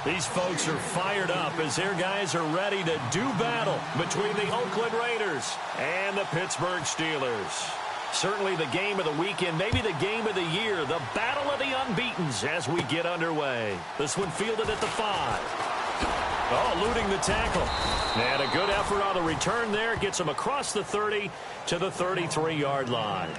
These folks are fired up as their guys are ready to do battle between the Oakland Raiders and the Pittsburgh Steelers. Certainly the game of the weekend, maybe the game of the year, the battle of the unbeatens as we get underway. This one fielded at the 5. Oh, eluding the tackle. And a good effort on the return there. Gets him across the 30 to the 33-yard line.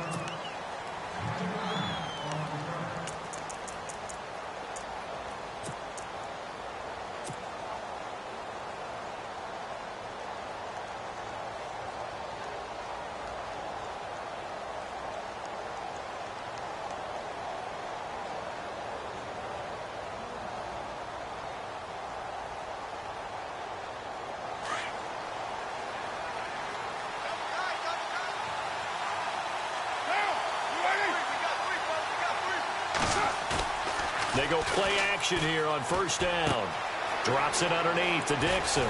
They go play action here on first down. Drops it underneath to Dixon.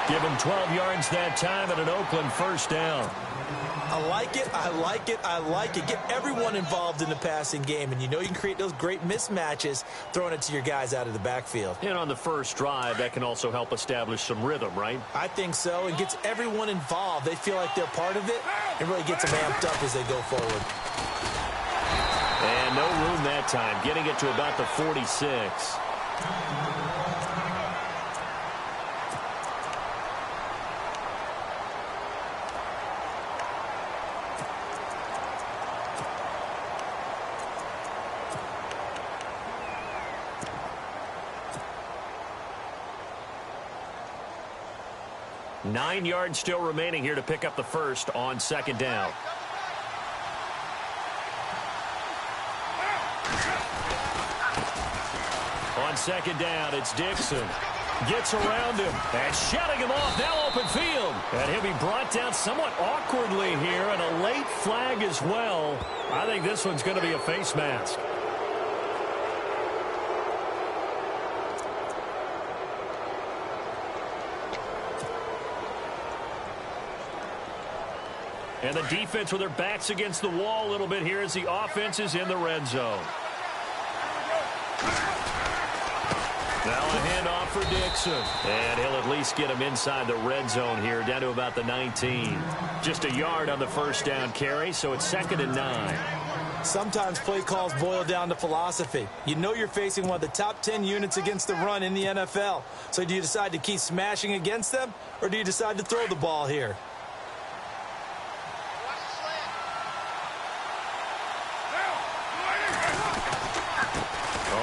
Give him 12 yards that time and an Oakland first down. I like it, I like it, I like it. Get everyone involved in the passing game, and you know you can create those great mismatches throwing it to your guys out of the backfield. And on the first drive, that can also help establish some rhythm, right? I think so, and gets everyone involved. They feel like they're part of it, and really gets them amped up as they go forward. And no room that time, getting it to about the 46. Nine yards still remaining here to pick up the first on second down. On second down, it's Dixon. Gets around him and shutting him off, now open field. And he'll be brought down somewhat awkwardly here, and a late flag as well. I think this one's going to be a face mask. And the defense with their backs against the wall a little bit here as the offense is in the red zone. Now a handoff for Dixon. And he'll at least get him inside the red zone here, down to about the 19. Just a yard on the first down carry, so it's 2nd and 9. Sometimes play calls boil down to philosophy. You know you're facing one of the top 10 units against the run in the NFL. So do you decide to keep smashing against them, or do you decide to throw the ball here?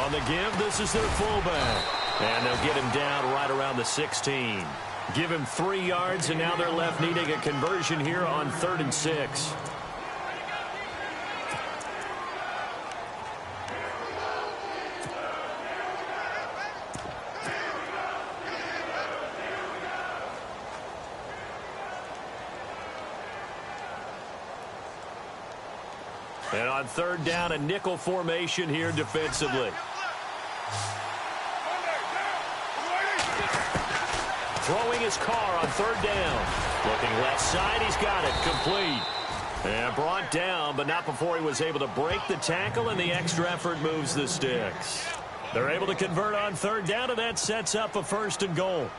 On the give, this is their fullback. And they'll get him down right around the 16. Give him 3 yards, and now they're left needing a conversion here on 3rd and 6. And on 3rd down, a nickel formation here defensively. Throwing his car on 3rd down. Looking left side, he's got it. Complete. And brought down, but not before he was able to break the tackle, and the extra effort moves the sticks. They're able to convert on 3rd down, and that sets up a 1st and goal.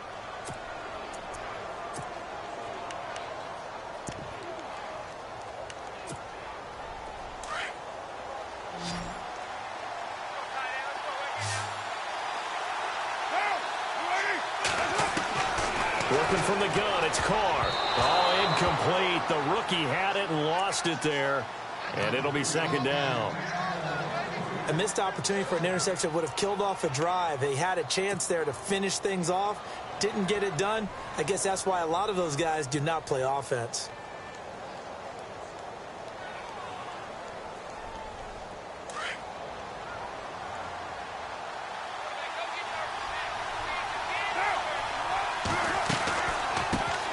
Working from the gun, it's Carr. Oh, incomplete. The rookie had it and lost it there. And it'll be 2nd down. A missed opportunity for an interception would have killed off a drive. They had a chance there to finish things off. Didn't get it done. I guess that's why a lot of those guys do not play offense.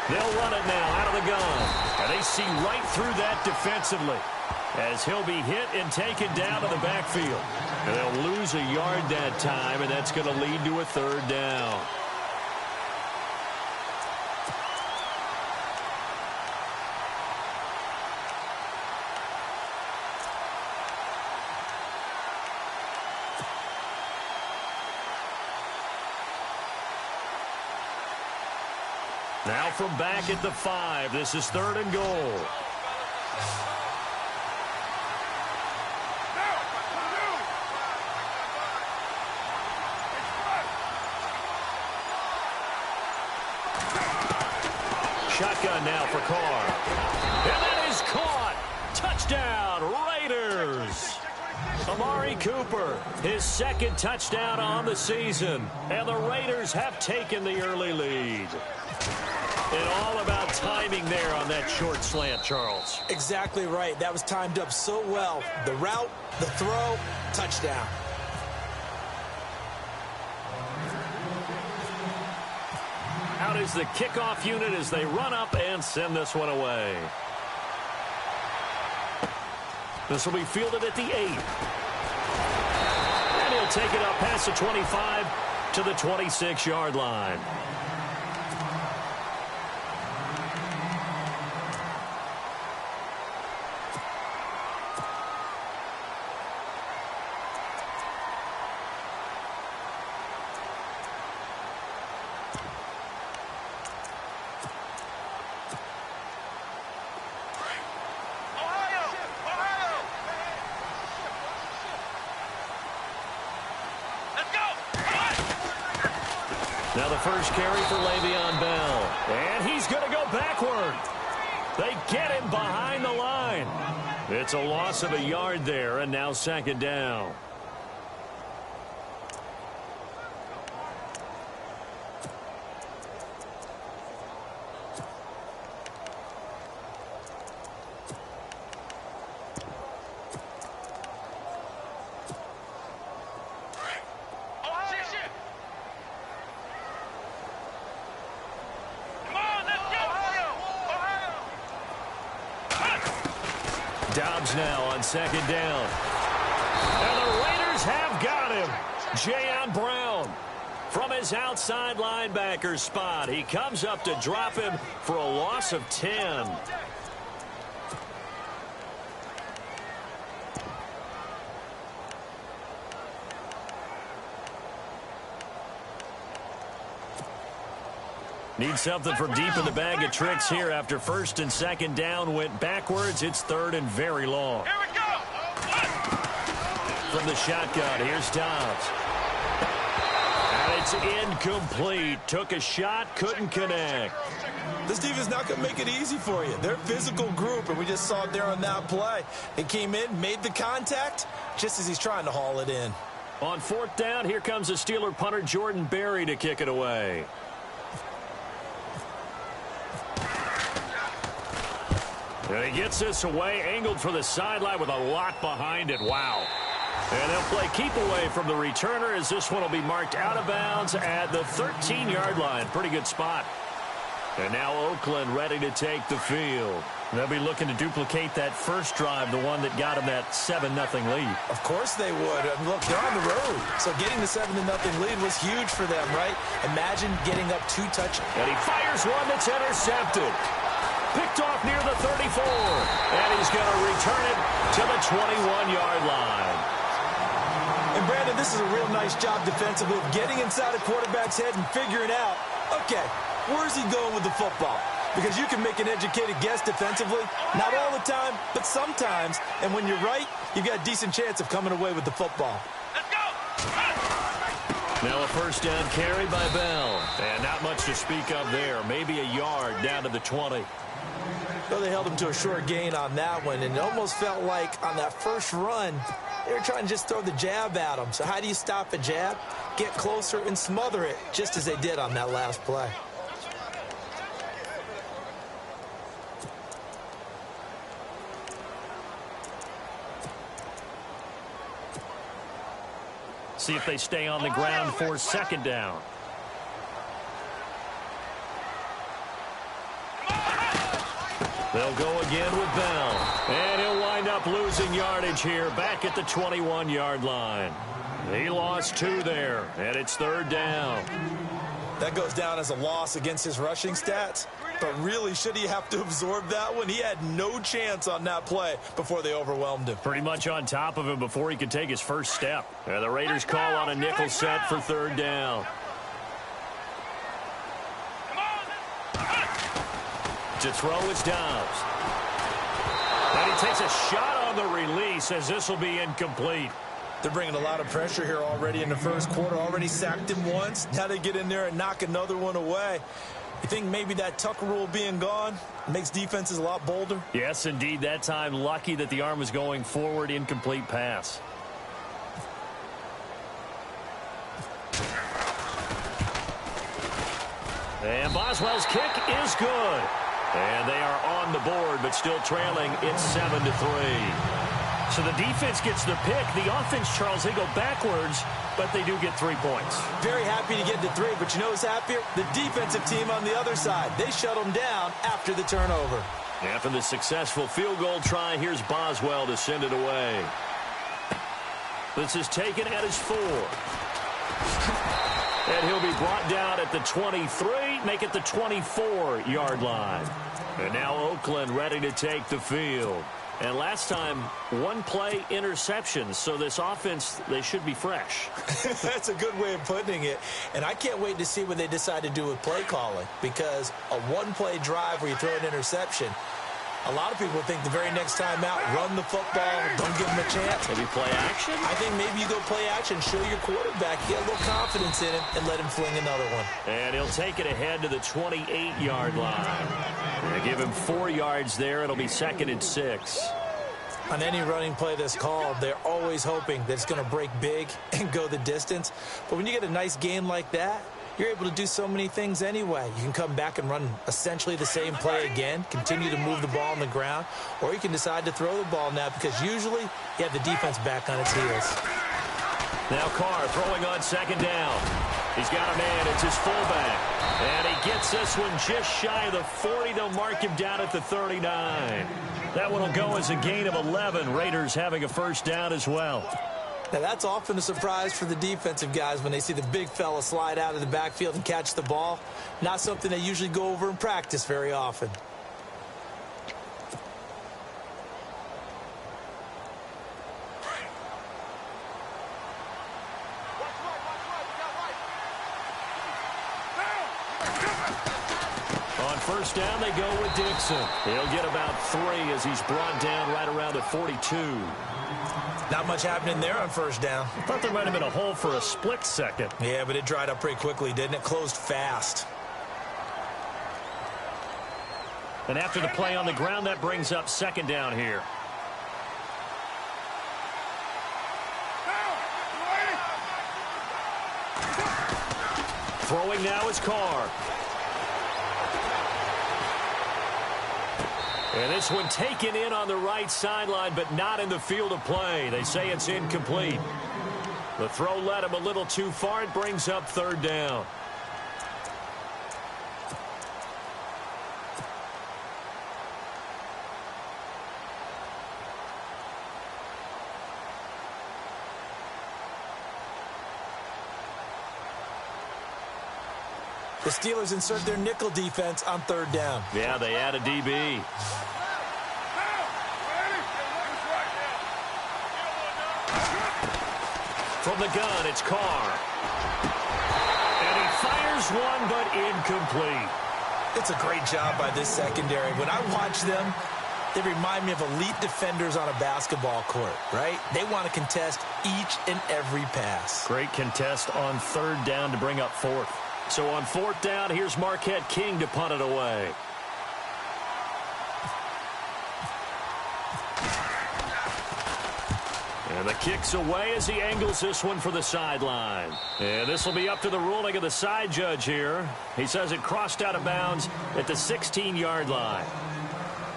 They'll run it now out of the gun. And they see right through that defensively as he'll be hit and taken down to the backfield. And they'll lose a yard that time, and that's going to lead to a 3rd down. Now from back at the 5, this is 3rd and goal. Shotgun now for Carr. And that is caught. Touchdown, Raiders. Amari Cooper, his 2nd touchdown on the season. And the Raiders have taken the early lead. And all about timing there on that short slant, Charles. Exactly right. That was timed up so well. The route, the throw, touchdown. Out is the kickoff unit as they run up and send this one away. This will be fielded at the 8. And he'll take it up past the 25 to the 26-yard line. Now the first carry for Le'Veon Bell. And he's going to go backward. They get him behind the line. It's a loss of a yard there, and now 2nd down. Dobbs now on 2nd down. And the Raiders have got him. Jayon Brown from his outside linebacker spot. He comes up to drop him for a loss of 10. Need something from deep in the bag of tricks here after 1st and 2nd down went backwards. It's 3rd and very long. Here we go. From the shotgun, here's Dobbs. And it's incomplete. Took a shot, couldn't connect. This defense not going to make it easy for you. They're a physical group, and we just saw it there on that play. He came in, made the contact, just as he's trying to haul it in. On 4th down, here comes the Steeler punter Jordan Berry to kick it away. And he gets this away, angled for the sideline with a lot behind it. Wow. And they'll play keep away from the returner as this one will be marked out of bounds at the 13-yard line. Pretty good spot. And now Oakland ready to take the field. They'll be looking to duplicate that first drive, the one that got them that 7-0 lead. Of course they would. I mean, look, they're on the road. So getting the 7-0 lead was huge for them, right? Imagine getting up 2 touchdowns. And he fires one that's intercepted. Picked off near the 34. And he's going to return it to the 21-yard line. And, Brandon, this is a real nice job defensively of getting inside a quarterback's head and figuring out, okay, where's he going with the football? Because you can make an educated guess defensively. Not all the time, but sometimes. And when you're right, you've got a decent chance of coming away with the football. Let's go. Now a 1st down carry by Bell. And not much to speak of there. Maybe a yard down to the 20. So they held him to a short gain on that one. And it almost felt like on that first run, they were trying to just throw the jab at him. So how do you stop a jab? Get closer and smother it, just as they did on that last play. See if they stay on the ground for 2nd down. They'll go again with Bell. And he'll wind up losing yardage here back at the 21-yard line. He lost 2 there, and it's 3rd down. That goes down as a loss against his rushing stats. But really, should he have to absorb that one? He had no chance on that play before they overwhelmed him. Pretty much on top of him before he could take his first step. And the Raiders call on a nickel set for 3rd down. Come on. To throw is Dobbs. And he takes a shot on the release as this will be incomplete. They're bringing a lot of pressure here already in the first quarter. Already sacked him once. Now they get in there and knock another one away. You think maybe that Tucker rule being gone makes defenses a lot bolder? Yes, indeed. That time, lucky that the arm was going forward. Incomplete pass. And Boswell's kick is good. And they are on the board, but still trailing. It's 7-3. So the defense gets the pick. The offense, Charles, they go backwards, but they do get 3 points. Very happy to get to 3, but you know who's happier? The defensive team on the other side. They shut them down after the turnover. After the successful field goal try, here's Boswell to send it away. This is taken at his 4. And he'll be brought down at the 23, make it the 24-yard line. And now Oakland ready to take the field. And last time, one-play interceptions. So this offense, they should be fresh. That's a good way of putting it. And I can't wait to see what they decide to do with play calling. Because a one-play drive where you throw an interception, a lot of people think the very next time out, run the football, don't give them a chance. Maybe play action? I think maybe you go play action, show your quarterback, get a little confidence in him, and let him fling another one. And he'll take it ahead to the 28-yard line. They give him 4 yards there. It'll be 2nd and 6. On any running play that's called, they're always hoping that it's going to break big and go the distance. But when you get a nice gain like that, you're able to do so many things anyway. You can come back and run essentially the same play again, continue to move the ball on the ground, or you can decide to throw the ball now because usually you have the defense back on its heels. Now Carr throwing on 2nd down. He's got a man. It's his fullback. And he gets this one just shy of the 40. They'll mark him down at the 39. That one will go as a gain of 11. Raiders having a first down as well. Now, that's often a surprise for the defensive guys when they see the big fella slide out of the backfield and catch the ball. Not something they usually go over in practice very often. On first down, they go with Dixon. He'll get about 3 as he's brought down right around the 42. Not much happening there on first down. I thought there might have been a hole for a split second. Yeah, but it dried up pretty quickly, didn't it? Closed fast. And after the play on the ground, that brings up 2nd down here. Throwing now is Carr. And this one taken in on the right sideline, but not in the field of play. They say it's incomplete. The throw led him a little too far. It brings up 3rd down. The Steelers insert their nickel defense on 3rd down. Yeah, they add a DB. From the gun, it's Carr. And he fires one, but incomplete. It's a great job by this secondary. When I watch them, they remind me of elite defenders on a basketball court, right? They want to contest each and every pass. Great contest on 3rd down to bring up 4th. So on 4th down, here's Marquette King to punt it away. And the kick's away as he angles this one for the sideline. And this will be up to the ruling of the side judge here. He says it crossed out of bounds at the 16-yard line.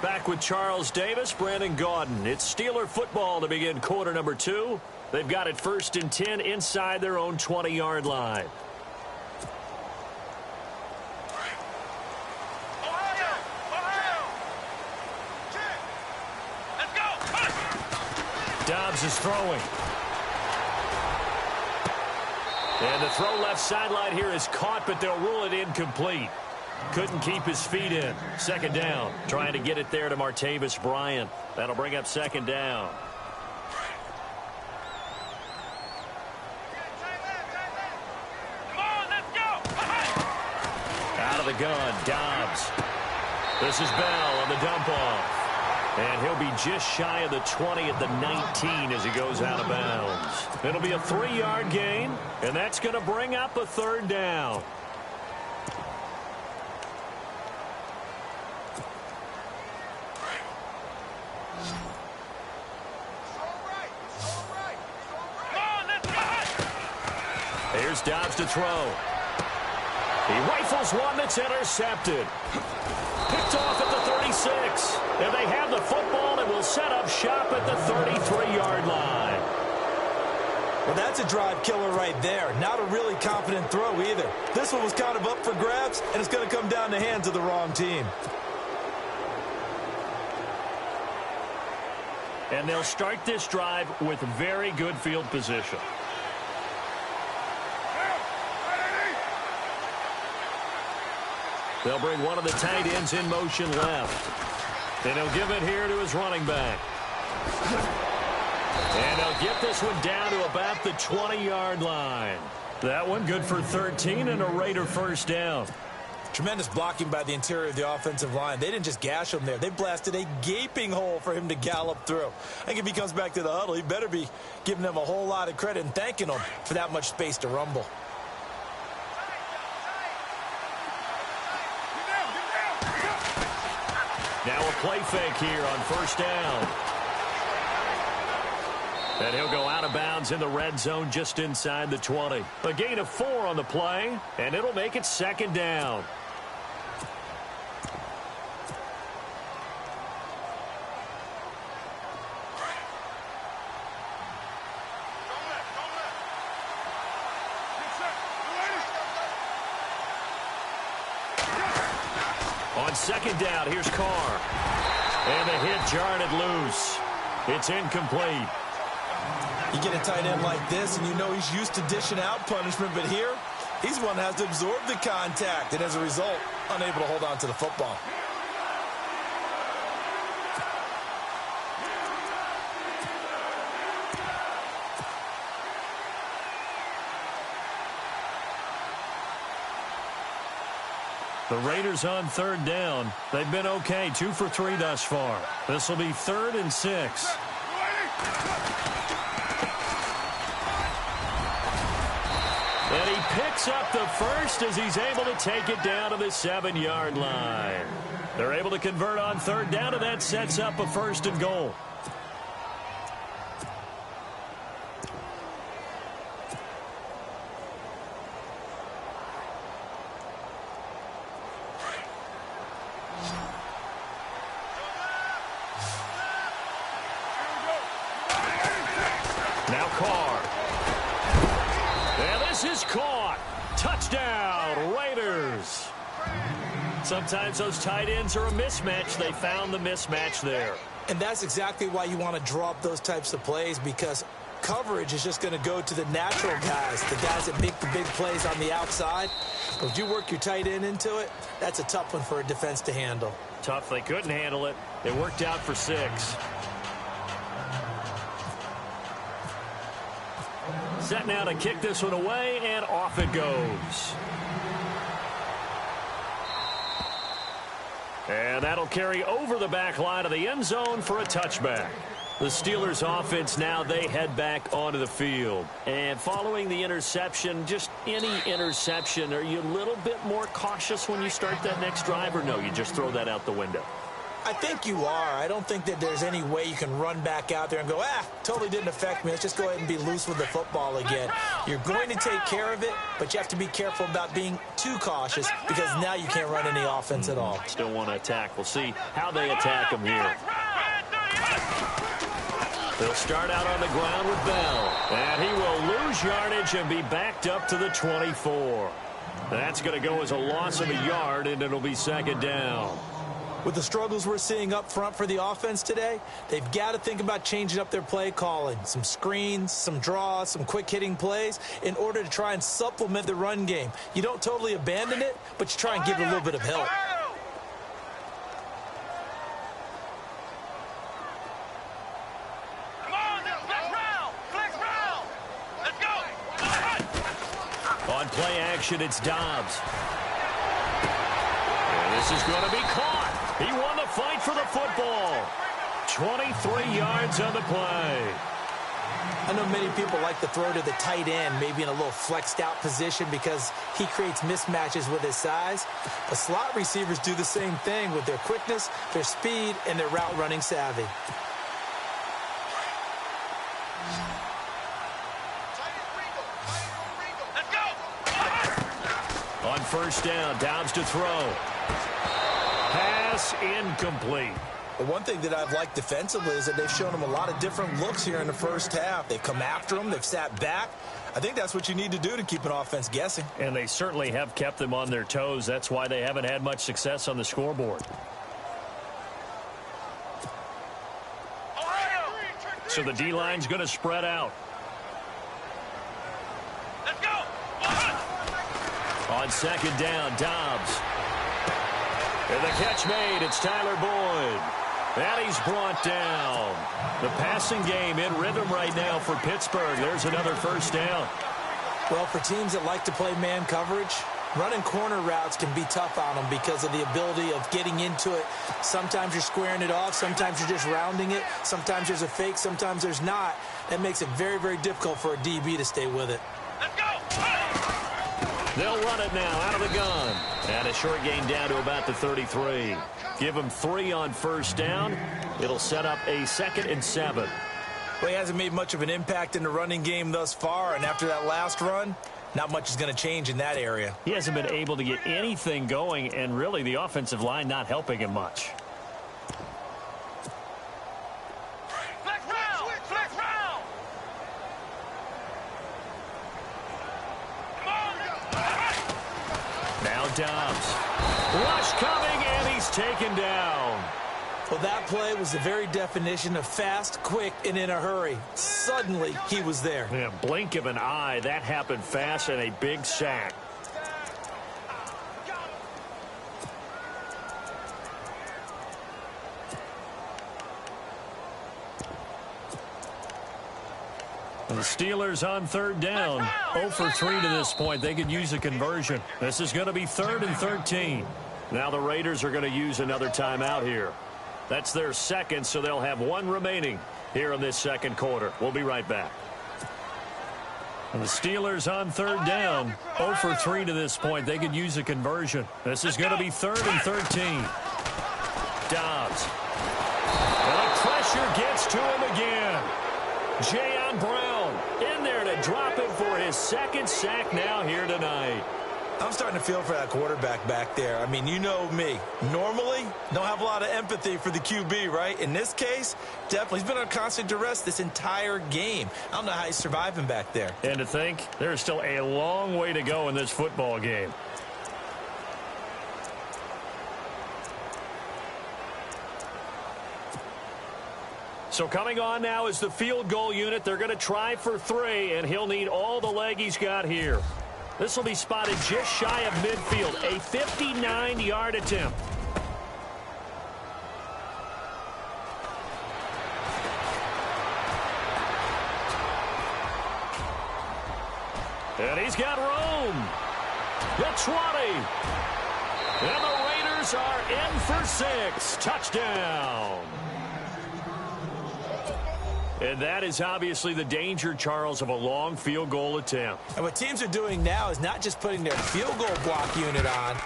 Back with Charles Davis, Brandon Gaudin. It's Steeler football to begin quarter number 2. They've got it 1st and 10 inside their own 20-yard line. Dobbs is throwing. And the throw left sideline here is caught, but they'll rule it incomplete. Couldn't keep his feet in. 2nd down. Trying to get it there to Martavis Bryant. That'll bring up 2nd down. Come on, let's go. Out of the gun, Dobbs. This is Bell on the dump-off. And he'll be just shy of the 20 at the 19 as he goes out of bounds. It'll be a 3-yard gain, and that's going to bring up a 3rd down. Here's Dobbs to throw. He rifles one that's intercepted. Picked off at the 36. And they have the football and will set up shop at the 33-yard line. Well, that's a drive killer right there. Not a really confident throw either. This one was kind of up for grabs, and it's going to come down the hands of the wrong team. And they'll start this drive with very good field position. They'll bring one of the tight ends in motion left. And he'll give it here to his running back. And they'll get this one down to about the 20-yard line. That one good for 13 and a Raider 1st down. Tremendous blocking by the interior of the offensive line. They didn't just gash him there. They blasted a gaping hole for him to gallop through. I think if he comes back to the huddle, he better be giving them a whole lot of credit and thanking them for that much space to rumble. Now a play fake here on 1st down. And he'll go out of bounds in the red zone just inside the 20. A gain of 4 on the play, and it'll make it 2nd down. On 2nd down, here's Carr. And the hit jarred it loose. It's incomplete. You get a tight end like this, and you know he's used to dishing out punishment, but here, he's one that has to absorb the contact, and as a result, unable to hold on to the football. The Raiders on 3rd down. They've been okay, 2 for 3 thus far. This will be 3rd and 6. And he picks up the first as he's able to take it down to the 7-yard line. They're able to convert on 3rd down, and that sets up a 1st and goal. Now Carr. And this is caught. Touchdown, Raiders. Sometimes those tight ends are a mismatch. They found the mismatch there. And that's exactly why you want to draw up those types of plays, because coverage is just going to go to the natural guys, the guys that make the big plays on the outside. But if you work your tight end into it, that's a tough one for a defense to handle. Tough. They couldn't handle it. It worked out for 6. Set now to kick this one away, and off it goes. And that'll carry over the back line of the end zone for a touchback. The Steelers offense now, they head back onto the field. And following the interception, just any interception, are you a little bit more cautious when you start that next drive, or no, you just throw that out the window? I think you are. I don't think that there's any way you can run back out there and go, totally didn't affect me. Let's just go ahead and be loose with the football again. You're going to take care of it, but you have to be careful about being too cautious, because now you can't run any offense at all. Still want to attack. We'll see how they attack them here. They'll start out on the ground with Bell. And he will lose yardage and be backed up to the 24. That's going to go as a loss of a yard, and it'll be 2nd down. With the struggles we're seeing up front for the offense today, they've got to think about changing up their play calling. Some screens, some draws, some quick-hitting plays in order to try and supplement the run game. You don't totally abandon it, but you try and give it a little bit of help. Come on, flex round. Let's go. On play action, it's Dobbs. And this is going to be caught. He won the fight for the football. 23 yards on the play. I know many people like to throw to the tight end, maybe in a little flexed out position because he creates mismatches with his size. But slot receivers do the same thing with their quickness, their speed, and their route running savvy. Let's go. On first down, Dobbs to throw. Pass incomplete. The one thing that I've liked defensively is that they've shown him a lot of different looks here in the first half. They've come after him. They've sat back. I think that's what you need to do to keep an offense guessing. And they certainly have kept them on their toes. That's why they haven't had much success on the scoreboard. So the D-line's going to spread out. Let's go. On second down, Dobbs. And the catch made. It's Tyler Boyd. And he's brought down. The passing game in rhythm right now for Pittsburgh. There's another first down. Well, for teams that like to play man coverage, running corner routes can be tough on them because of the ability of getting into it. Sometimes you're squaring it off. Sometimes you're just rounding it. Sometimes there's a fake. Sometimes there's not. That makes it very, very difficult for a DB to stay with it. Let's go. They'll run it now out of the gun. And a short gain down to about the 33. Give him 3 on first down. It'll set up a 2nd and 7. Well, he hasn't made much of an impact in the running game thus far, and after that last run, not much is going to change in that area. He hasn't been able to get anything going, and really the offensive line not helping him much. Flex round. Flex round. Now Dobbs. Rush coming, and he's taken down. Well, that play was the very definition of fast, quick, and in a hurry. Suddenly, he was there. Yeah, blink of an eye. That happened fast, and a big sack. The Steelers on third down. 0 for 3 to this point. They could use a conversion. This is going to be 3rd and 13. Now the Raiders are going to use another timeout here. That's their second, so they'll have 1 remaining here in this second quarter. We'll be right back. And the Steelers on third down. 0 for 3 to this point. They could use a conversion. This is going to be 3rd and 13. Dobbs. And the pressure gets to him again. Jayon Brown in there to drop him for his 2nd sack now here tonight. I'm starting to feel for that quarterback back there. I mean, you know me. Normally, don't have a lot of empathy for the QB, right? In this case, definitely. He's been on constant duress this entire game. I don't know how he's surviving back there. And to think, there's still a long way to go in this football game. So coming on now is the field goal unit. They're going to try for 3, and he'll need all the leg he's got here. This will be spotted just shy of midfield, a 59-yard attempt. And he's got room. The 20. And the Raiders are in for 6. Touchdown. And that is obviously the danger, Charles, of a long field goal attempt. And what teams are doing now is not just putting their field goal block unit on.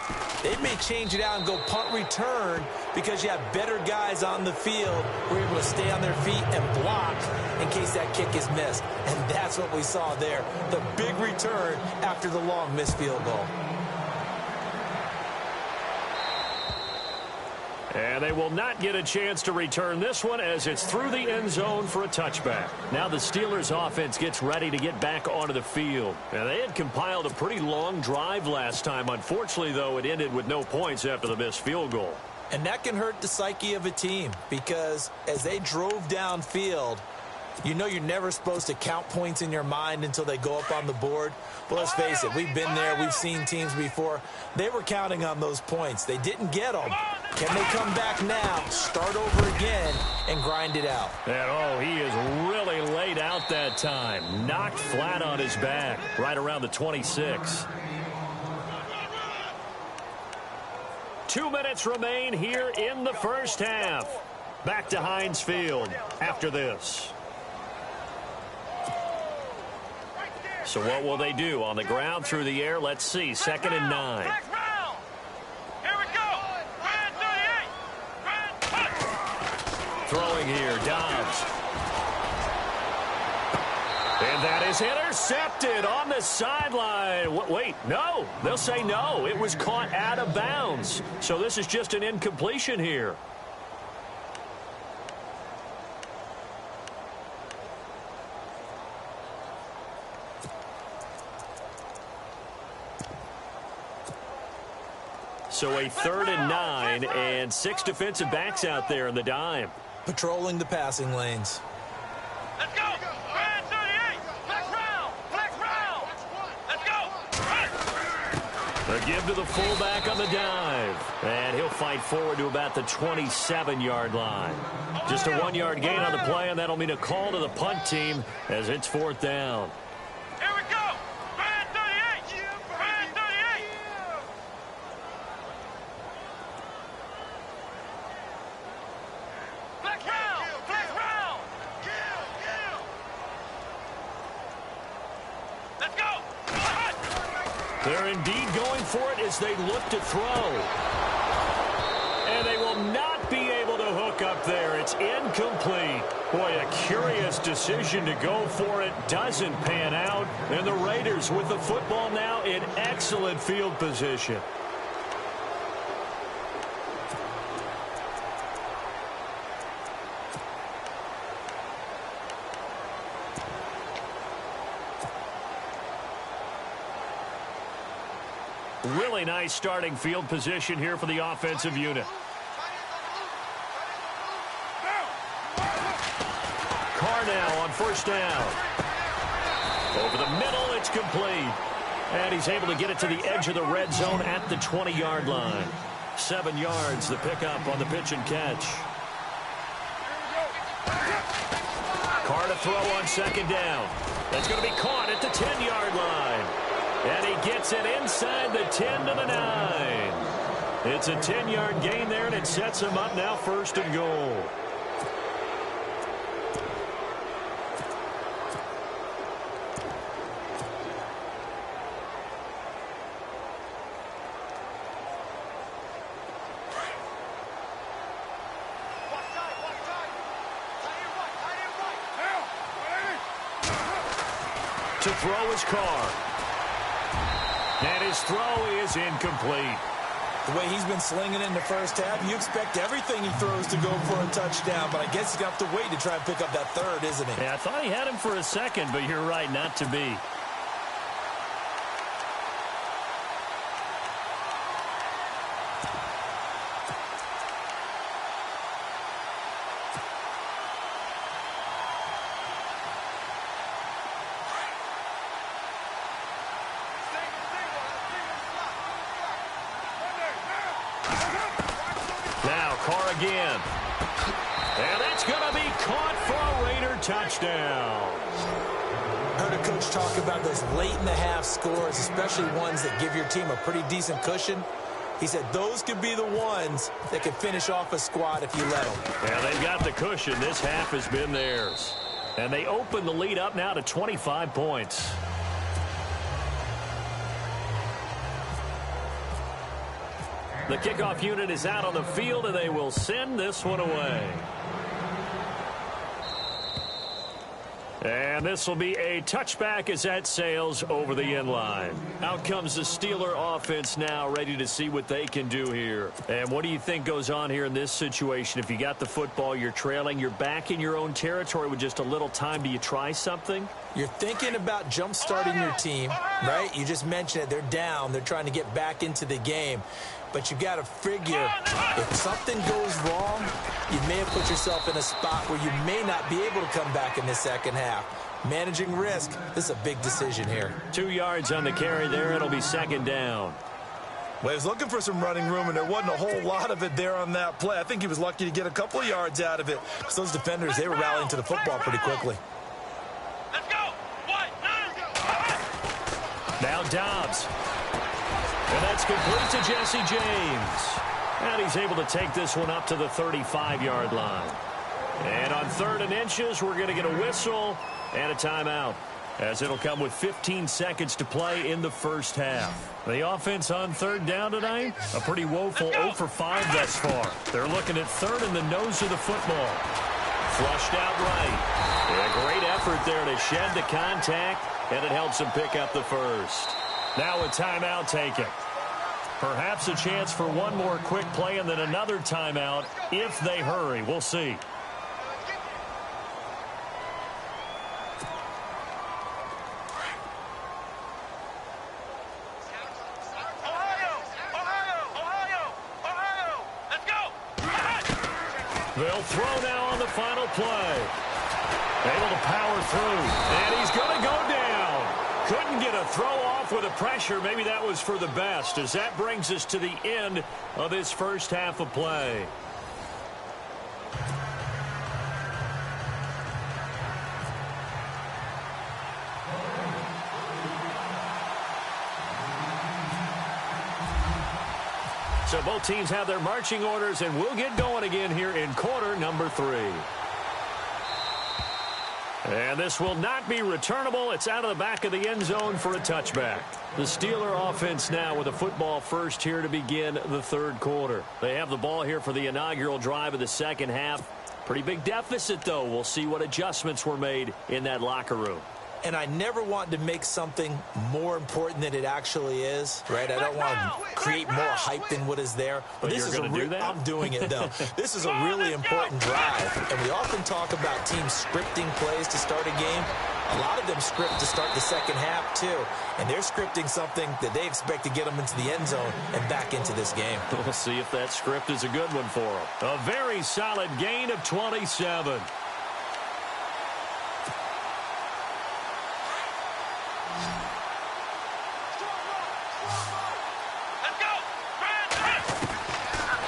They may change it out and go punt return because you have better guys on the field who are able to stay on their feet and block in case that kick is missed. And that's what we saw there, the big return after the long missed field goal. And they will not get a chance to return this one as it's through the end zone for a touchback. Now the Steelers offense gets ready to get back onto the field. And they had compiled a pretty long drive last time. Unfortunately, though, it ended with no points after the missed field goal. And that can hurt the psyche of a team because as they drove downfield, you know you're never supposed to count points in your mind until they go up on the board. But let's face it, we've been there. We've seen teams before. They were counting on those points. They didn't get them. Can they come back now, start over again, and grind it out? And, oh, he is really laid out that time. Knocked flat on his back right around the 26. 2 minutes remain here in the first half. Back to Heinz Field after this. So what will they do? On the ground, through the air, let's see. 2nd and 9. Here we go. Grand 38. Throwing here, Dobbs. And that is intercepted on the sideline. Wait, no. They'll say no. It was caught out of bounds. So this is just an incompletion here. So a 3rd and 9 and 6 defensive backs out there in the dime. Patrolling the passing lanes. Let's go. Grand 38. Flex round. Let's go. A give to the fullback on the dive. And he'll fight forward to about the 27-yard line. Just a 1-yard gain on the play, and that'll mean a call to the punt team as it's 4th down. Here we go. Grand 38. Grand 38. Flex round. Let's go. They're indeed going for it as they look to throw. And they will not be able to hook up there. It's incomplete. Boy, a curious decision to go for it. Doesn't pan out. And the Raiders with the football now in excellent field position. Really nice starting field position here for the offensive unit. Carr now on 1st down. Over the middle, it's complete. And he's able to get it to the edge of the red zone at the 20-yard line. 7 yards, the pickup on the pitch and catch. Carr to throw on 2nd down. That's going to be caught at the 10-yard line. And he gets it inside the 10 to the 9. It's a 10-yard gain there, and it sets him up now 1st and goal. To throw his Carr. And his throw is incomplete. The way he's been slinging it in the first half, you expect everything he throws to go for a touchdown, but I guess he's going to have to wait to try and pick up that 3rd, isn't he? Yeah, I thought he had him for a second, but you're right, not to be. Again. And that's going to be caught for a Raider touchdown. Heard a coach talk about those late in the half scores, especially ones that give your team a pretty decent cushion. He said those could be the ones that could finish off a squad if you let them. Yeah, they've got the cushion. This half has been theirs. And they open the lead up now to 25 points. The kickoff unit is out on the field, and they will send this one away. And this will be a touchback as that sails over the end line. Out comes the Steeler offense now, ready to see what they can do here. And what do you think goes on here in this situation? If you got the football, you're trailing, you're back in your own territory with just a little time. Do you try something? You're thinking about jump-starting your team, right? You just mentioned it. They're down. They're trying to get back into the game. But you got to figure, if something goes wrong, you may have put yourself in a spot where you may not be able to come back in the second half. Managing risk, this is a big decision here. 2 yards on the carry there. It'll be 2nd down. Well, he was looking for some running room, and there wasn't a whole lot of it there on that play. I think he was lucky to get a couple of yards out of it, because those defenders, they were rallying to the football pretty quickly. Let's go. Now Dobbs. And that's complete to Jesse James. And he's able to take this one up to the 35-yard line. And on 3rd and inches, we're going to get a whistle and a timeout, as it'll come with 15 seconds to play in the first half. The offense on 3rd down tonight, a pretty woeful 0 for 5 thus far. They're looking at 3rd in the nose of the football. Flushed out right. A great effort there to shed the contact, and it helps him pick up the first. Now a timeout taken. Perhaps a chance for one more quick play and then another timeout if they hurry. We'll see. They'll throw now on the final play. Able to power through. And he's going to go down. Couldn't get a throw off with the pressure. Maybe that was for the best, as that brings us to the end of this first half of play. So both teams have their marching orders, and we'll get going again here in quarter number 3. And this will not be returnable. It's out of the back of the end zone for a touchback. The Steeler offense now with a football first here to begin the 3rd quarter. They have the ball here for the inaugural drive of the second half. Pretty big deficit, though. We'll see what adjustments were made in that locker room. And I never want to make something more important than it actually is, right? I don't want to create more hype than what is there. But this is do that? I'm doing it, though. This is a really important drive. And we often talk about teams scripting plays to start a game. A lot of them script to start the second half, too. And they're scripting something that they expect to get them into the end zone and back into this game. We'll see if that script is a good one for them. A very solid gain of 27.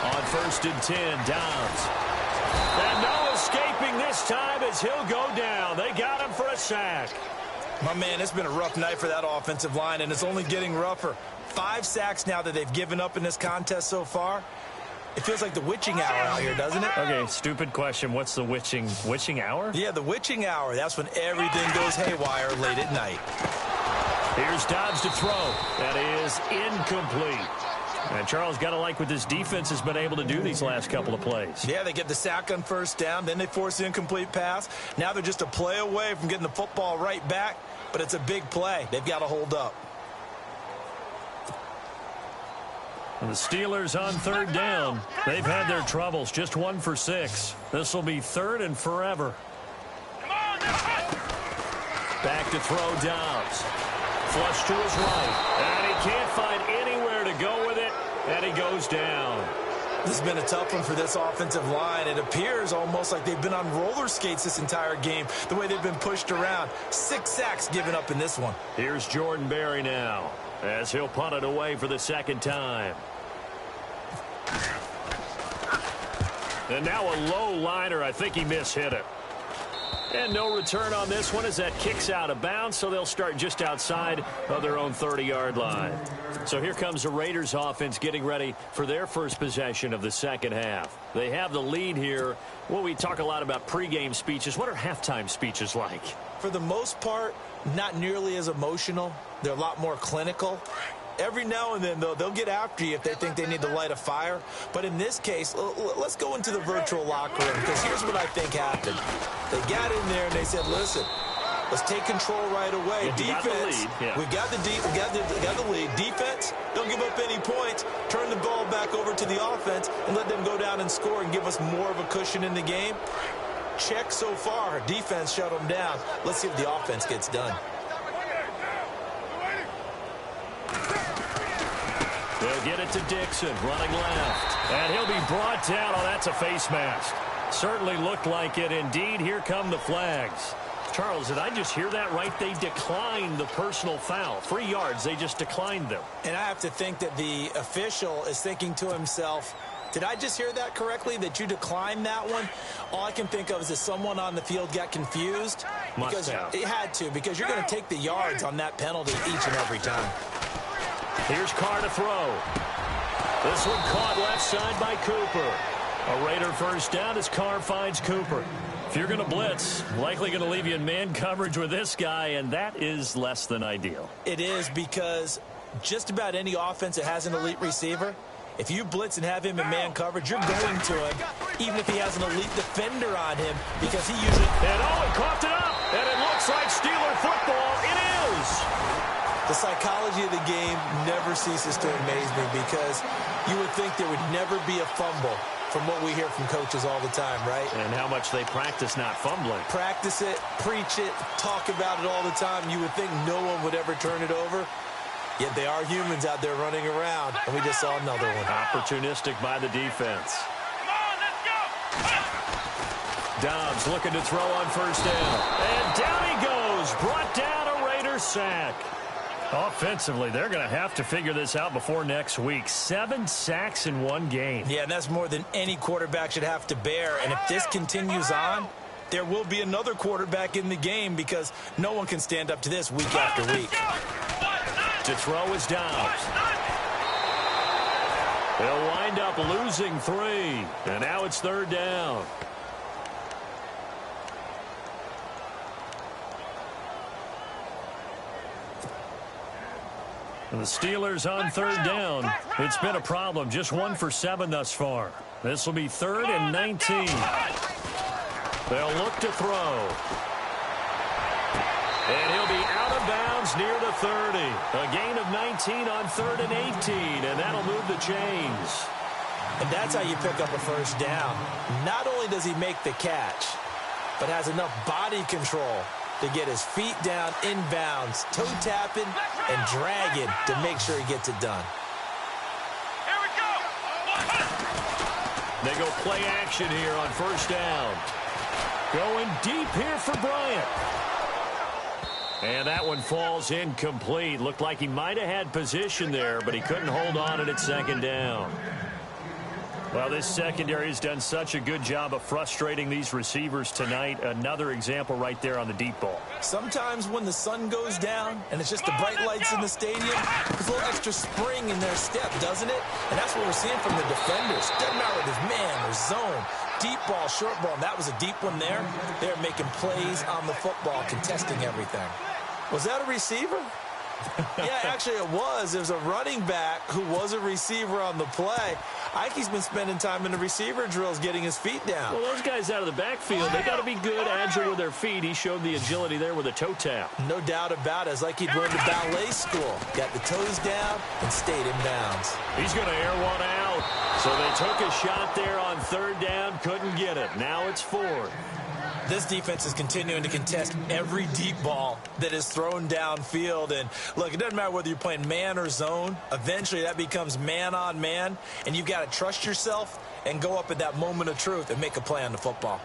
On 1st and 10, Downs. And no escaping this time as he'll go down. They got him for a sack. My man, it's been a rough night for that offensive line, and it's only getting rougher. 5 sacks now that they've given up in this contest so far. It feels like the witching hour out here, doesn't it? Okay, stupid question. What's the witching hour? Yeah, the witching hour. That's when everything goes haywire late at night. Here's Dobbs to throw. That is incomplete. And Charles, got to like what this defense has been able to do these last couple of plays. Yeah, they get the sack on 1st down, then they force the incomplete pass. Now they're just a play away from getting the football right back, but it's a big play. They've got to hold up. And the Steelers on 3rd down. They've had their troubles, just 1 for 6. This will be 3rd and forever. Back to throw Dobbs. Flush to his right. And he can't find anywhere to go with it. And he goes down. This has been a tough one for this offensive line. It appears almost like they've been on roller skates this entire game, the way they've been pushed around. 6 sacks given up in this one. Here's Jordan Berry now, as he'll punt it away for the 2nd time. And now a low liner. I think he mishit it. And no return on this one as that kicks out of bounds, so they'll start just outside of their own 30-yard line. So here comes the Raiders offense getting ready for their first possession of the second half. They have the lead here. Well, we talk a lot about pregame speeches. What are halftime speeches like? For the most part, not nearly as emotional. They're a lot more clinical. Every now and then, though, they'll get after you if they think they need to light a fire. But in this case, let's go into the virtual locker room, because here's what I think happened. They got in there and they said, listen, let's take control right away. Defense, we got the lead. Defense, don't give up any points. Turn the ball back over to the offense and let them go down and score and give us more of a cushion in the game. Check so far. Defense shut them down. Let's see if the offense gets done. They'll get it to Dixon, running left. And he'll be brought down. Oh, that's a face mask. Certainly looked like it. Indeed, here come the flags. Charles, did I just hear that right? They declined the personal foul. 3 yards, they just declined them. And I have to think that the official is thinking to himself, did I just hear that correctly, that you declined that one? All I can think of is that someone on the field got confused. Must have. It had to, because you're going to take the yards on that penalty each and every time. Here's Carr to throw. This one caught left side by Cooper. A Raider first down as Carr finds Cooper. If you're going to blitz, likely going to leave you in man coverage with this guy, and that is less than ideal. It is, because just about any offense that has an elite receiver, if you blitz and have him in man coverage, you're going to him, even if he has an elite defender on him, because he usually... And he coughed it up, and it looks like Steeler football. It is! The psychology of the game never ceases to amaze me, because you would think there would never be a fumble from what we hear from coaches all the time, right? And how much they practice not fumbling. Practice it, preach it, talk about it all the time. You would think no one would ever turn it over. Yet they are humans out there running around, and we just saw another one. Opportunistic by the defense. Come on, let's go. Dobbs looking to throw on first down. And down he goes. Brought down a Raider sack. Offensively, they're going to have to figure this out before next week. 7 sacks in one game. Yeah, and that's more than any quarterback should have to bear. And if this continues on, there will be another quarterback in the game, because no one can stand up to this week after week. To throw is Dobbs. They'll wind up losing 3. And now it's third down. And the Steelers on third down. It's been a problem. Just 1 for 7 thus far. This will be 3rd and 19. They'll look to throw. And he'll be out of bounds near the 30. A gain of 19 on 3rd and 18, and that'll move the chains. And that's how you pick up a first down. Not only does he make the catch, but has enough body control to get his feet down inbounds, toe tapping and dragging to make sure he gets it done. Here we go. They go play action here on first down. Going deep here for Bryant. And that one falls incomplete. Looked like he might have had position there, but he couldn't hold on at second down. Well, this secondary has done such a good job of frustrating these receivers tonight. Another example right there on the deep ball. Sometimes when the sun goes down and it's just the bright lights in the stadium, there's a little extra spring in their step, doesn't it? And that's what we're seeing from the defenders. Doesn't matter if it's man or zone, deep ball, short ball. And that was a deep one there. They're making plays on the football, contesting everything. Was that a receiver? Yeah, actually it was. There's a running back who was a receiver on the play. Ike's been spending time in the receiver drills getting his feet down. Well, those guys out of the backfield, they got to be good, agile with their feet. He showed the agility there with a toe tap. No doubt about it. It's like he'd learned to ballet school. Got the toes down and stayed in bounds. He's going to air one out. So they took a shot there on third down, couldn't get it. Now it's 4th. This defense is continuing to contest every deep ball that is thrown downfield. And, look, it doesn't matter whether you're playing man or zone. Eventually that becomes man on man, and you've got to trust yourself and go up at that moment of truth and make a play on the football.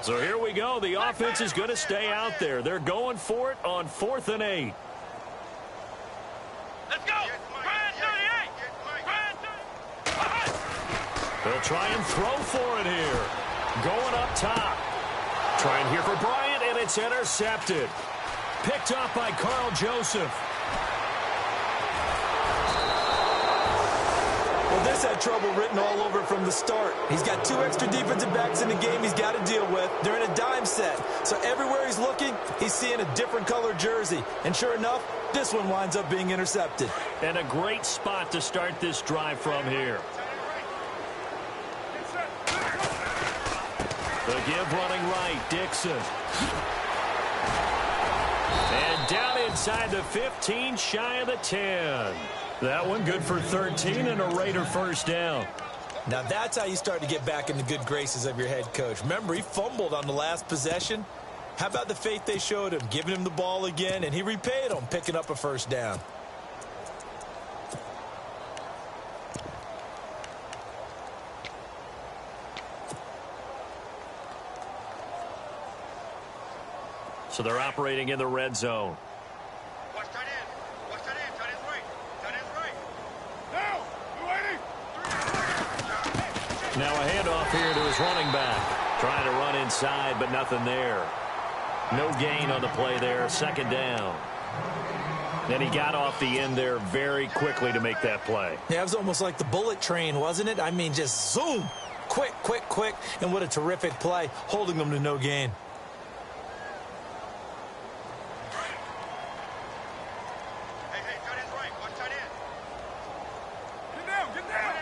So here we go. The offense is going to stay out there. They're going for it on 4th and 8. Let's go. Grand 38. Grand 38. They'll try and throw for it here. Going up top. Trying here for Bryant, and it's intercepted. Picked up by Carl Joseph. Well, this had trouble written all over from the start. He's got 2 extra defensive backs in the game he's got to deal with. They're in a dime set. So everywhere he's looking, he's seeing a different color jersey. And sure enough, this one winds up being intercepted. And a great spot to start this drive from here. The give running right, Dixon. And down inside the 15, shy of the 10. That one good for 13 and a Raider first down. Now that's how you start to get back in the good graces of your head coach. Remember, he fumbled on the last possession. How about the faith they showed him, giving him the ball again, and he repaid them, picking up a first down. So they're operating in the red zone. Watch tight end. Watch tight end. Tight end's right. Tight end's right. Now, you waiting? Now a handoff here to his running back. Trying to run inside, but nothing there. No gain on the play there, second down. And he got off the end there very quickly to make that play. Yeah, it was almost like the bullet train, wasn't it? I mean, just zoom. Quick, quick, quick. And what a terrific play, holding them to no gain. Hey, tight end's right. Watch tight end. Get down.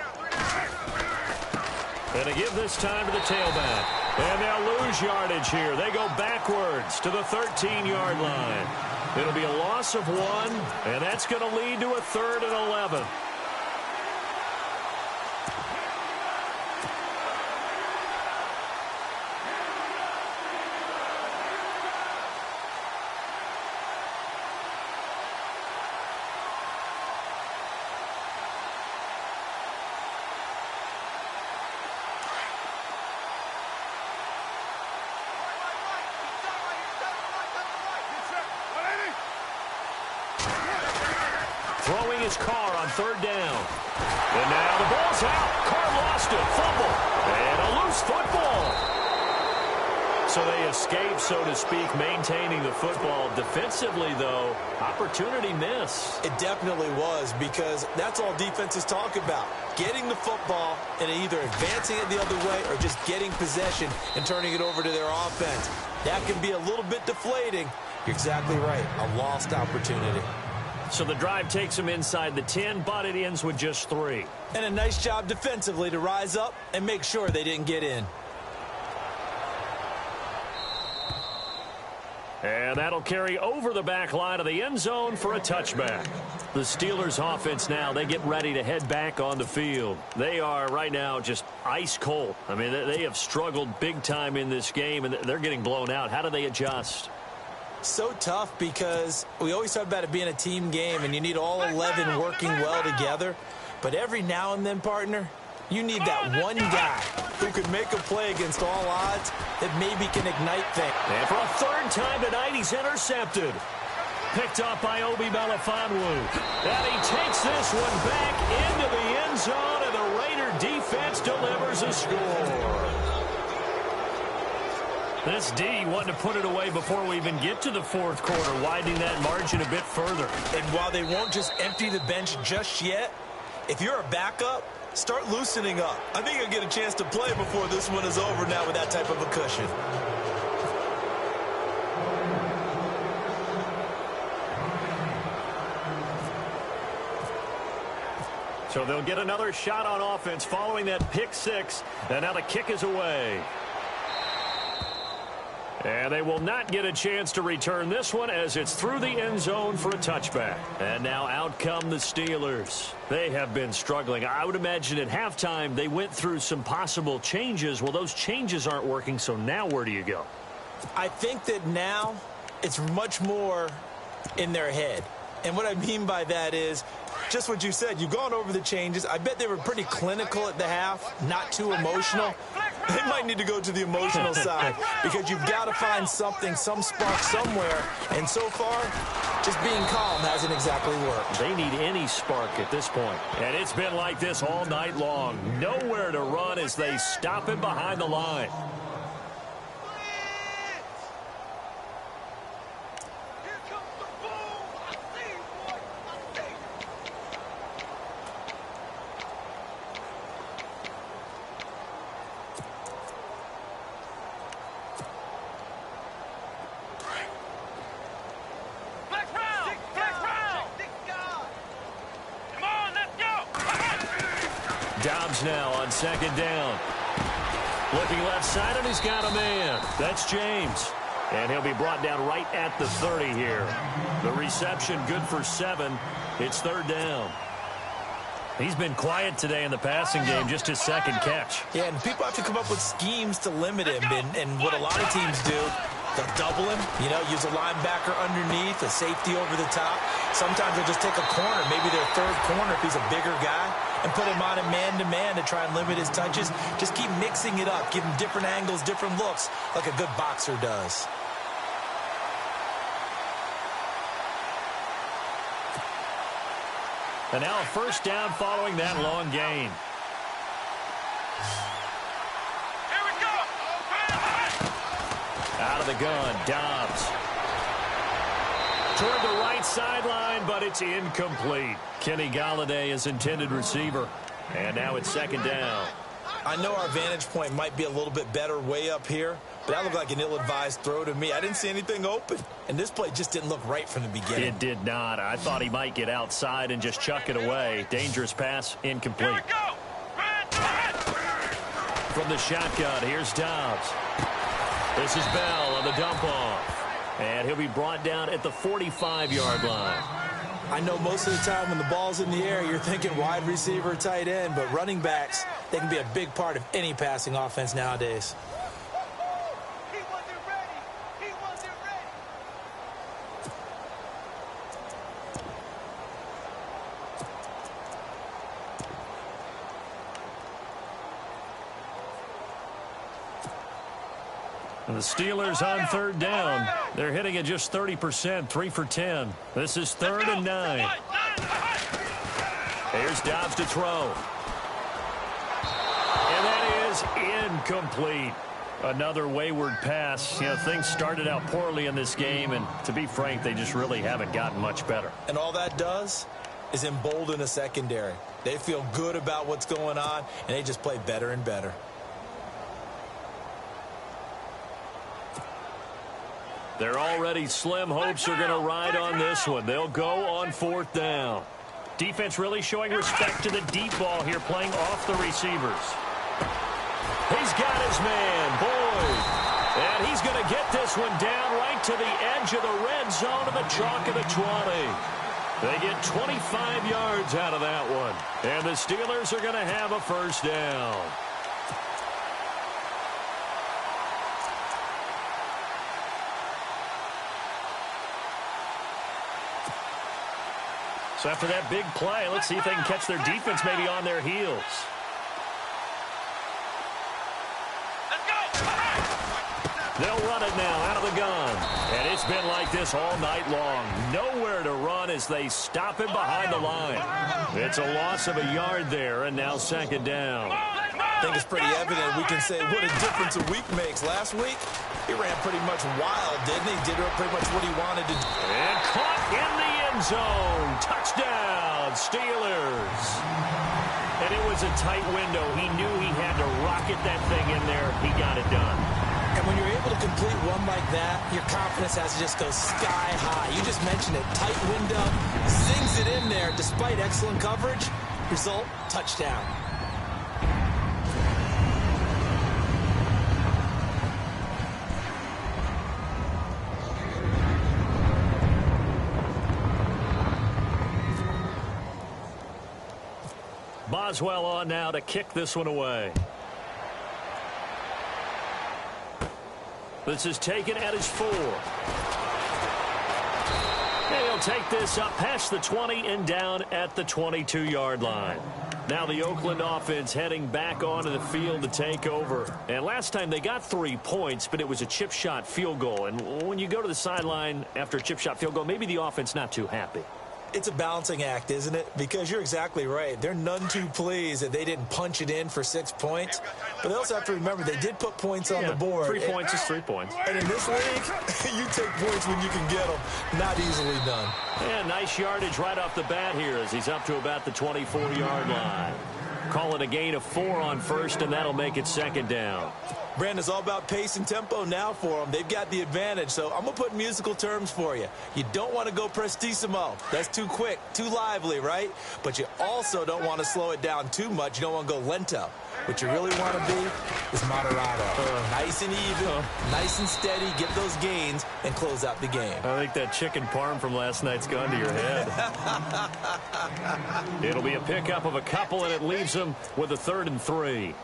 And they give this time to the tailback. And they'll lose yardage here. They go backwards to the 13-yard line. It'll be a loss of 1, and that's going to lead to a 3rd and 11. Throwing his car on 3rd down. And now the ball's out. Carr lost it. Fumble. And a loose football. So they escape, so to speak, maintaining the football. Defensively, though, opportunity miss. It definitely was, because that's all defenses talk about. Getting the football and either advancing it the other way or just getting possession and turning it over to their offense. That can be a little bit deflating. You're exactly right. A lost opportunity. So the drive takes them inside the 10, but it ends with just 3. And a nice job defensively to rise up and make sure they didn't get in. And that'll carry over the back line of the end zone for a touchback. The Steelers offense now, they get ready to head back on the field. They are right now just ice cold. I mean, they have struggled big time in this game, and they're getting blown out. How do they adjust? So tough, because we always talk about it being a team game and you need all 11 working well together. But every now and then, partner, you need that one guy who could make a play against all odds that maybe can ignite things. And for a 3rd time tonight, he's intercepted. Picked up by Obi Melifonwu. And he takes this one back into the end zone, and the Raider defense delivers a score. This D wanting to put it away before we even get to the 4th quarter, widening that margin a bit further. And while they won't just empty the bench just yet, if you're a backup, start loosening up. I think you'll get a chance to play before this one is over now with that type of a cushion. So they'll get another shot on offense following that pick 6. And now the kick is away. And they will not get a chance to return this one as it's through the end zone for a touchback. And now out come the Steelers. They have been struggling. I would imagine at halftime they went through some possible changes. Well, those changes aren't working, so now where do you go? I think that now it's much more in their head. And what I mean by that is just what you said. You've gone over the changes. I bet they were pretty clinical at the half, not too emotional. They might need to go to the emotional side, because you've got to find something, some spark somewhere. And so far, just being calm hasn't exactly worked. They need any spark at this point. And it's been like this all night long. Nowhere to run as they stop him behind the line. Dobbs now on 2nd down. Looking left side, and he's got a man. That's James. And he'll be brought down right at the 30 here. The reception good for 7. It's 3rd down. He's been quiet today in the passing game, just his 2nd catch. Yeah, and people have to come up with schemes to limit him. And what a lot of teams do, they'll double him, use a linebacker underneath, a safety over the top. Sometimes they'll just take a corner, maybe their 3rd corner if he's a bigger guy, and put him on a man-to-man to try and limit his touches. Just keep mixing it up, give him different angles, different looks, like a good boxer does. And now a 1st down following that long gain. Out of the gun, Dobbs. Toward the right sideline, but it's incomplete. Kenny Golladay is intended receiver. And now it's second down. I know our vantage point might be a little bit better way up here, but that looked like an ill-advised throw to me. I didn't see anything open, and this play just didn't look right from the beginning. It did not. I thought he might get outside and just chuck it away. Dangerous pass, incomplete. Here we go. From the shotgun, here's Dobbs. This is Bell on the dump-off. And he'll be brought down at the 45-yard line. I know most of the time when the ball's in the air, you're thinking wide receiver, tight end, but running backs, they can be a big part of any passing offense nowadays. He wasn't ready. He wasn't ready. And the Steelers on third down. They're hitting at just 30%, 3 for 10. This is 3rd and 9. Here's Dobbs to throw. And that is incomplete. Another wayward pass. You know, things started out poorly in this game, and to be frank, they just really haven't gotten much better. And all that does is embolden a secondary. They feel good about what's going on, and they just play better and better. They're already slim hopes are going to ride on this one. They'll go on 4th down. Defense really showing respect to the deep ball here, playing off the receivers. He's got his man, Boyd. And he's going to get this one down right to the edge of the red zone of the chalk of the 20. They get 25 yards out of that one. And the Steelers are going to have a first down. So after that big play, let's see if they can catch their defense maybe on their heels. They'll run it now out of the gun. And it's been like this all night long. Nowhere to run as they stop him behind the line. It's a loss of a yard there, and now second down. I think it's pretty evident we can say what a difference a week makes. Last week, he ran pretty much wild, didn't he? Did pretty much what he wanted to do. And caught in the end zone. Touchdown, Steelers. And it was a tight window. He knew he had to rocket that thing in there. He got it done. And when you're able to complete one like that, your confidence has to just go sky high. You just mentioned it. Tight window, zings it in there despite excellent coverage. Result, touchdown. Boswell on now to kick this one away. This is taken at his 4. And he'll take this up past the 20 and down at the 22-yard line. Now the Oakland offense heading back onto the field to take over. And last time they got 3 points, but it was a chip shot field goal. And when you go to the sideline after a chip shot field goal, maybe the offense not too happy. It's a balancing act, isn't it? Because you're exactly right. They're none too pleased that they didn't punch it in for 6 points. But they also have to remember they did put points on the board. 3 points is 3 points. And in this league, you take points when you can get them. Not easily done. Yeah, nice yardage right off the bat here as he's up to about the 24-yard line. Call it a gain of 4 on first, and that'll make it second down. Brandon, it's all about pace and tempo now for them. They've got the advantage, so I'm going to put musical terms for you. You don't want to go prestissimo. That's too quick, too lively, right? But you also don't want to slow it down too much. You don't want to go lento. What you really want to be is moderato. Nice and even, nice and steady, get those gains, and close out the game. I think that chicken parm from last night's gone to your head. It'll be a pickup of a couple, and it leaves them with a 3rd and 3.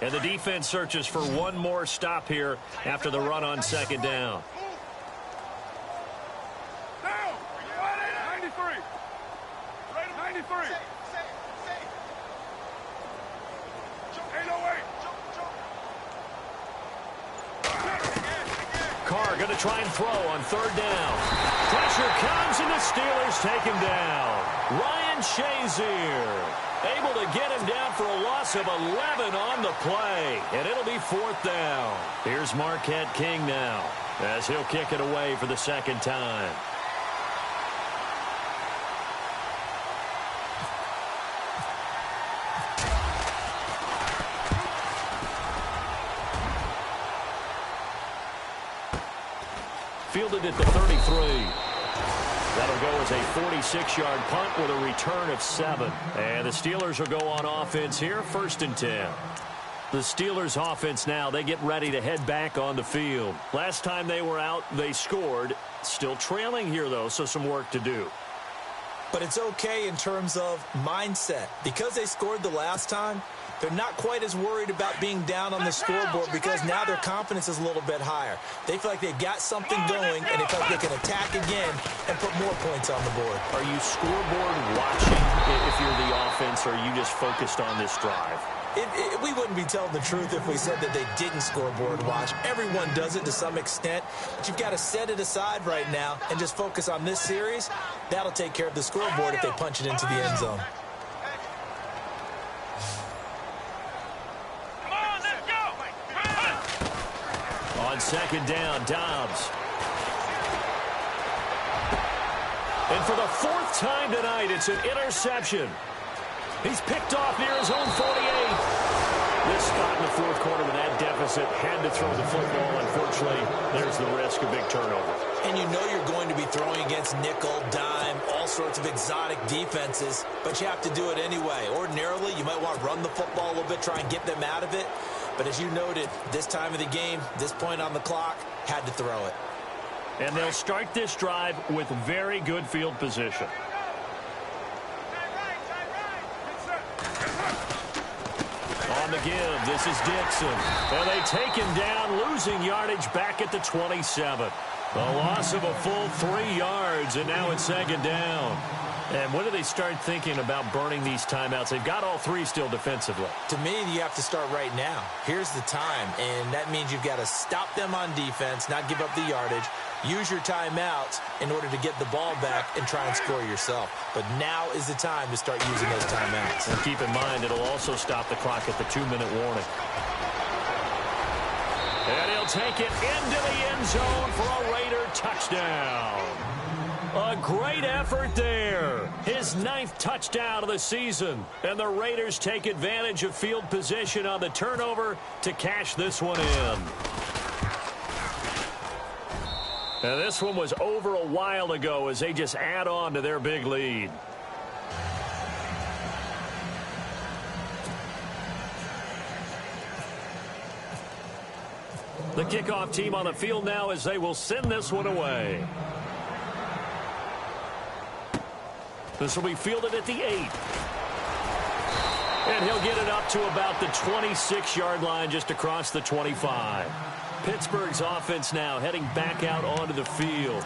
And the defense searches for one more stop here after the run on second down. Now, 93. Right, 93. 808. Carr going to try and throw on 3rd down. Pressure comes, and the Steelers take him down. Ryan And Shazier able to get him down for a loss of 11 on the play. And it'll be 4th down. Here's Marquette King now as he'll kick it away for the second time. Fielded at the 33. That'll go as a 46-yard punt with a return of 7. And the Steelers will go on offense here, 1st and 10. The Steelers offense now, they get ready to head back on the field. Last time they were out, they scored. Still trailing here, though, so some work to do. But it's okay in terms of mindset. Because they scored the last time, they're not quite as worried about being down on the scoreboard because now their confidence is a little bit higher. They feel like they've got something going, and they feel like they can attack again and put more points on the board. Are you scoreboard watching if you're the offense, or are you just focused on this drive? We wouldn't be telling the truth if we said that they didn't scoreboard watch. Everyone does it to some extent, but you've got to set it aside right now and just focus on this series. That'll take care of the scoreboard if they punch it into the end zone. On 2nd down, Dobbs. And for the 4th time tonight, it's an interception. He's picked off near his own 48. This spot in the 4th quarter with that deficit had to throw the football. Unfortunately, there's the risk of big turnover. And you know you're going to be throwing against nickel, dime, all sorts of exotic defenses, but you have to do it anyway. Ordinarily, you might want to run the football a little bit, try and get them out of it. But as you noted, this time of the game, this point on the clock, had to throw it. And they'll start this drive with very good field position. On the give, this is Dixon. And they take him down, losing yardage back at the 27. A loss of a full 3 yards, and now it's 2nd down. And when do they start thinking about burning these timeouts? They've got all 3 still defensively. To me, you have to start right now. Here's the time, and that means you've got to stop them on defense, not give up the yardage, use your timeouts in order to get the ball back and try and score yourself. But now is the time to start using those timeouts. And keep in mind, it'll also stop the clock at the 2-minute warning. And he'll take it into the end zone for a Raider touchdown. A great effort there. His 9th touchdown of the season. And the Raiders take advantage of field position on the turnover to cash this one in. Now, this one was over a while ago as they just add on to their big lead. The kickoff team on the field now as they will send this one away. This will be fielded at the 8. And he'll get it up to about the 26-yard line just across the 25. Pittsburgh's offense now heading back out onto the field.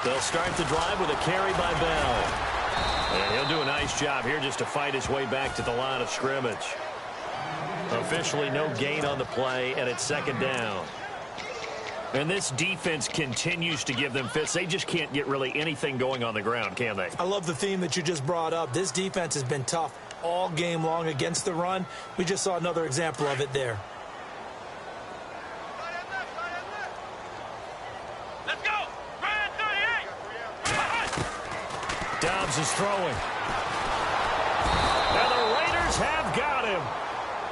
They'll start the drive with a carry by Bell. And he'll do a nice job here just to fight his way back to the line of scrimmage. Officially no gain on the play, and it's 2nd down. And this defense continues to give them fits. They just can't get really anything going on the ground, can they? I love the theme that you just brought up. This defense has been tough all game long against the run. We just saw another example of it there. Dobbs is throwing. And the Raiders have got him.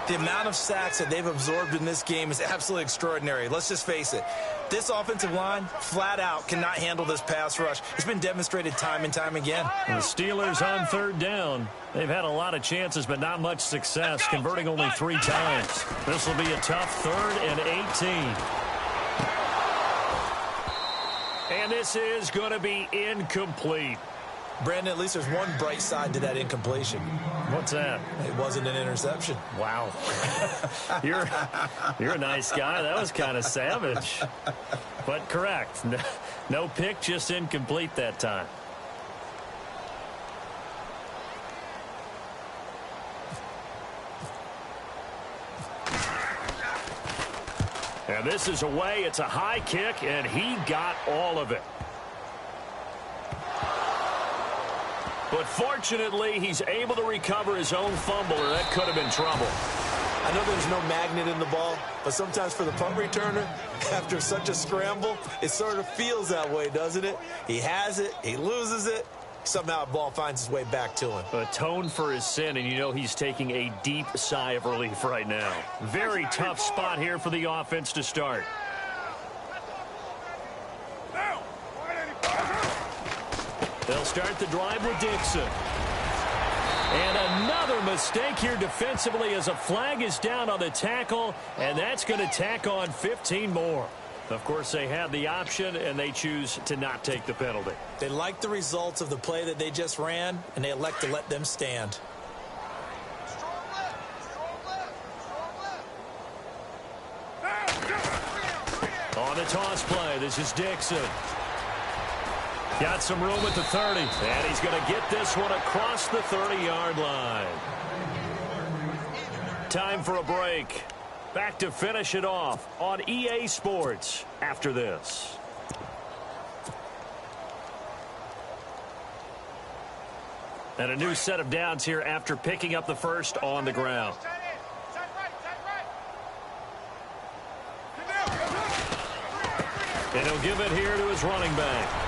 The amount of sacks that they've absorbed in this game is absolutely extraordinary. Let's just face it. This offensive line, flat out, cannot handle this pass rush. It's been demonstrated time and time again. And the Steelers on 3rd down. They've had a lot of chances, but not much success, converting only 3 times. This will be a tough 3rd and 18. And this is going to be incomplete. Brandon, at least there's one bright side to that incompletion. What's that? It wasn't an interception. Wow. You're a nice guy. That was kind of savage. But correct. No pick, just incomplete that time. And this is away. It's a high kick, and he got all of it. But fortunately, he's able to recover his own fumble, or that could have been trouble. I know there's no magnet in the ball, but sometimes for the punt returner, after such a scramble, it sort of feels that way, doesn't it? He has it, he loses it, somehow the ball finds its way back to him. Atoned for his sin, and you know he's taking a deep sigh of relief right now. Very tough spot here for the offense to start. They'll start the drive with Dixon. And another mistake here defensively as a flag is down on the tackle, and that's going to tack on 15 more. Of course, they had the option, and they choose to not take the penalty. They like the results of the play that they just ran, and they elect to let them stand. On the toss play, this is Dixon. Got some room at the 30, and he's going to get this one across the 30-yard line. Time for a break. Back to finish it off on EA Sports after this. And a new set of downs here after picking up the first on the ground. And he'll give it here to his running back.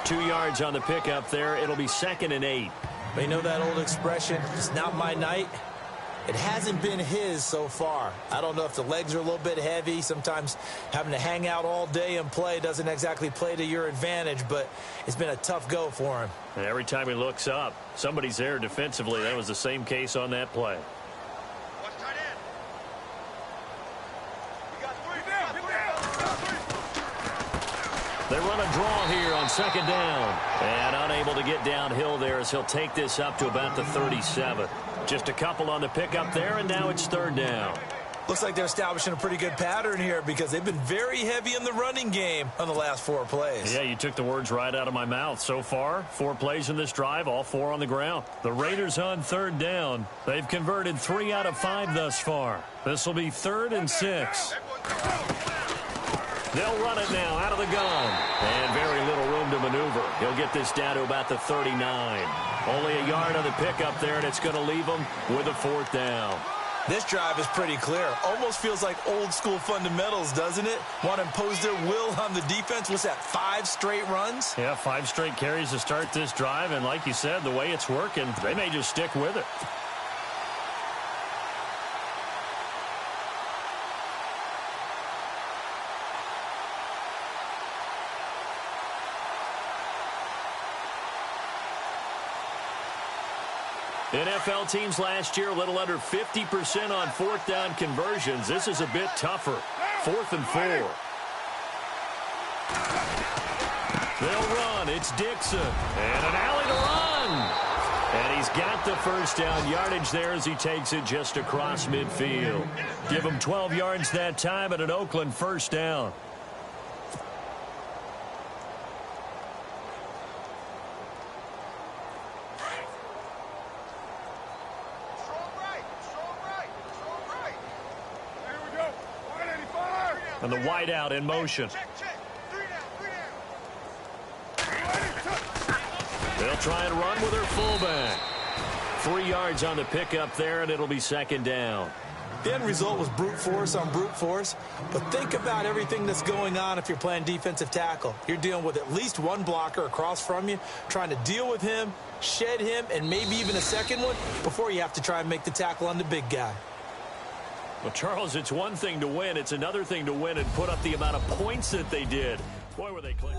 2 yards on the pickup there. It'll be 2nd and 8. You know that old expression, it's not my night? It hasn't been his so far. I don't know if the legs are a little bit heavy. Sometimes having to hang out all day and play doesn't exactly play to your advantage, but it's been a tough go for him. And every time he looks up, somebody's there defensively. That was the same case on that play. They run a draw here on 2nd down. And unable to get downhill there as he'll take this up to about the 37. Just a couple on the pickup there, and now it's 3rd down. Looks like they're establishing a pretty good pattern here because they've been very heavy in the running game on the last 4 plays. Yeah, you took the words right out of my mouth. So far, 4 plays in this drive, all 4 on the ground. The Raiders on 3rd down. They've converted 3 out of 5 thus far. This will be 3rd and 6. They'll run it now out of the gun. And very little room to maneuver. He'll get this down to about the 39. Only a yard on the pickup there, and it's going to leave him with a 4th down. This drive is pretty clear. Almost feels like old school fundamentals, doesn't it? Want to impose their will on the defense. What's that, 5 straight runs? Yeah, 5 straight carries to start this drive. And like you said, the way it's working, they may just stick with it. NFL teams last year a little under 50% on 4th down conversions. This is a bit tougher. 4th and 4. They'll run. It's Dixon. And an alley to run. And he's got the 1st down yardage there as he takes it just across midfield. Give him 12 yards that time and an Oakland 1st down. And the wideout in motion. They'll try and run with their fullback. 3 yards on the pickup there, and it'll be 2nd down. The end result was brute force on brute force, but think about everything that's going on if you're playing defensive tackle. You're dealing with at least one blocker across from you, trying to deal with him, shed him, and maybe even a second one before you have to try and make the tackle on the big guy. Well, Charles, it's one thing to win. It's another thing to win and put up the amount of points that they did. Boy, were they clear.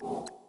right.